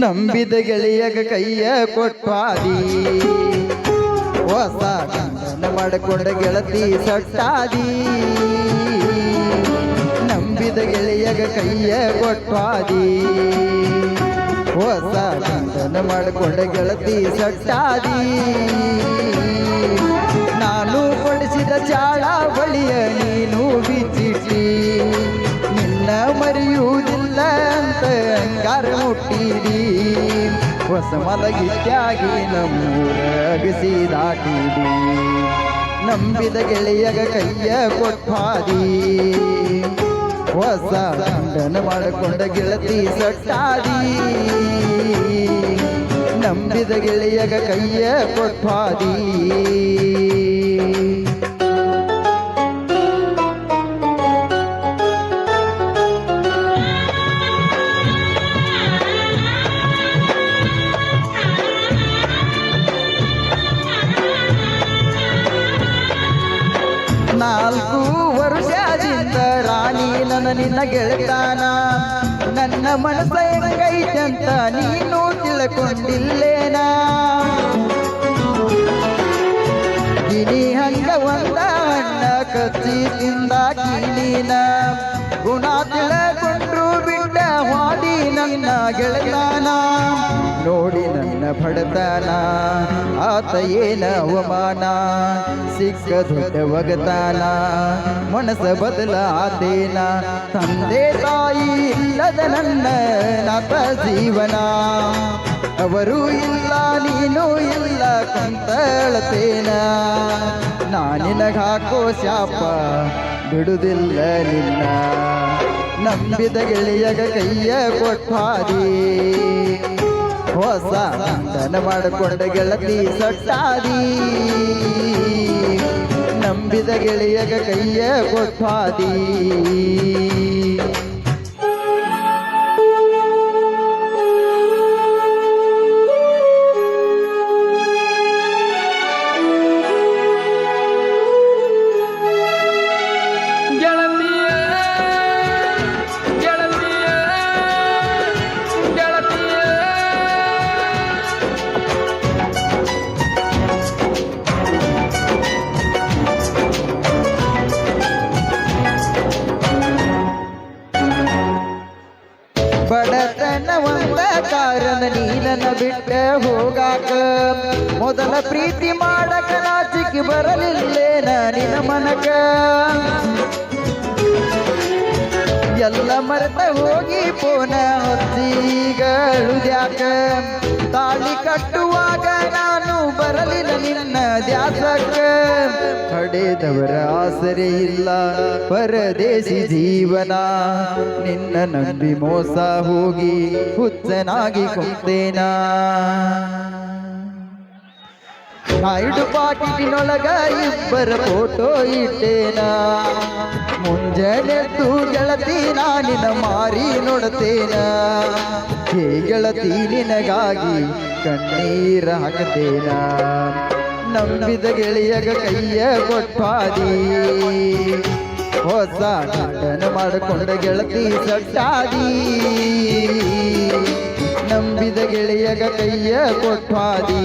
ನಂಬಿದ ಗೆಳೆಯಗ ಕೈಯ ಕೊಟ್ಟಾದಿ ಹೊಸ ಗಂಡನ ಮಾಡಿಕೊಂಡ ಗೆಳತಿ ಸಟ್ಟಾದಿ ನಂಬಿದ ಗೆಳೆಯಗ ಕೈಯ ಕೊಟ್ಟಾದಿ ಹೊಸ ಗಂಡನ ಮಾಡಿಕೊಂಡ ಗೆಳತಿ ಸಟ್ಟಾದಿ ನಾನು ಕೊಡಿಸಿದ ಚಾಳ ಬಳಿಯ ನೀನು ಬಿಚ್ಚಿಟ್ಟಿ ನಿನ್ನ ಮರೆಯುವುದಿಲ್ಲ ಅಂತ ಅಂಗಾರ ಮುಟ್ಟಿದಿ ಹೊಸ ಮಲಗಿತ್ಯಾಗಿ ನಮ್ಮೂರ ಅಗಸಿ ದಾಟಿದಿ ನಂಬಿದ ಗೆಳೆಯಗ ಕೈಯ ಕೊಟ್ಟಾದಿ ಹೊಸ ಗಂಡನ ಮಾಡಿಕೊಂಡ ಗೆಳತಿ ಸಟ್ಟಾದಿ ನಂಬಿದ ಗೆಳೆಯಗ ಕೈಯ ಕೊಟ್ಟಾದಿ ನಾಲ್ಕು ವರ್ಷದಿಂದ ರಾಣಿ ನಿನ್ನ ಗೆಳತಾನ ನನ್ನ ಮನಸ್ಸ ಹೆಂಗೈತಂತ ನೀನು ತಿಳ್ಕೊಂಡಿಲ್ಲೇನ ಗಿನಿ ಹಂಗ ಒಂದ ಹಣ್ಣ ಕಚ್ಚಿ ತಿಂದ ಗಿಣಿನ ಗುಣ ತಿಳ್ಕೊಂಡ್ರು ಬಿಟ್ಟ ಹಾದಿ ನನ್ನ ಗೆಳತಾನ ನೋಡಿ ನನ್ನ ಬಡತನ ಆತ ಏನ ಅವಮಾನ ಸಿಕ್ಕ ದೊಡ್ಡ ಒಗತಾನ ಮನಸ್ಸ ಬದಲ ಆತೇನ ತಂದೆ ತಾಯಿ ಇಲ್ಲದ ನನ್ನ ನಾಥ ಜೀವನ ಅವರು ಇಲ್ಲ ನೀನು ಇಲ್ಲ ಕುಂತಳತೇನ ನಾನಿನಗಾಕೋ ಶಾಪ ಬಿಡುವುದಿಲ್ಲ ನಿನ್ನ ನಂಬಿದ ಗೆಳೆಯಗ ಕೈಯ ಕೊಟ್ಟಾದಿ ಹೊಸ ಗಂಡನ ಮಾಡಿಕೊಂಡ ಗೆಳತಿ ಸಟ್ಟಾದಿ ನಂಬಿದ ಗೆಳೆಯಗ ಕೈಯ ಕೊಟ್ಟಾದಿ ಬಡತನ ಒಂದ ಕಾರಣ ನೀನನ್ನ ಬಿಟ್ಟ ಹೋಗಾಕ ಮೊದಲ ಪ್ರೀತಿ ಮಾಡಕ ನಾಚಿಕೆ ಬರಲಿಲ್ಲೇನ ನಿನ್ನ ಮನಕ ಎಲ್ಲ ಮರೆತ ಹೋಗಿ ಪೋನ ಹೊತ್ತೀಗಳುದ್ಯಾಕ ತಾಳಿ ಕಟ್ಟುವಾಗ ನಾನು ಬರಲಿಲ್ಲ ನಿನ್ನ ದ್ಯಾಸಕ್ಕ ಹಡೆದವರ ಆಸರೆ ಇಲ್ಲ ಪರದೇಶಿ ಜೀವನ ನಿನ್ನ ನಂಬಿ ಮೋಸ ಹೋಗಿ ಹುಚ್ಚನಾಗಿ ಕುಂತೇನಾ ನಾಯ್ಡು ಪಾಕಿಟಿನೊಳಗ ಇಬ್ಬರ ಫೋಟೋ ಇಟ್ಟೇನಾ ಮುಂಜಾನೆದ್ದು ಗೆಳತಿ ನಾನಿನ ಮಾರಿ ನೋಡ್ತೇನ ಹೇ ಗೆಳತಿ ನಿನಗಾಗಿ ಕಣ್ಣೀರ ಹಾಕತೇನ ನಂಬಿದ ಗೆಳೆಯಗ ಕೈಯ ಕೊಟ್ಟಾದಿ ಹೊಸ ಗಂಡನ ಮಾಡಿಕೊಂಡ ಗೆಳತಿ ಸಟ್ಟಾದಿ ನಂಬಿದ ಗೆಳೆಯಗ ಕೈಯ ಕೊಟ್ಟಾದಿ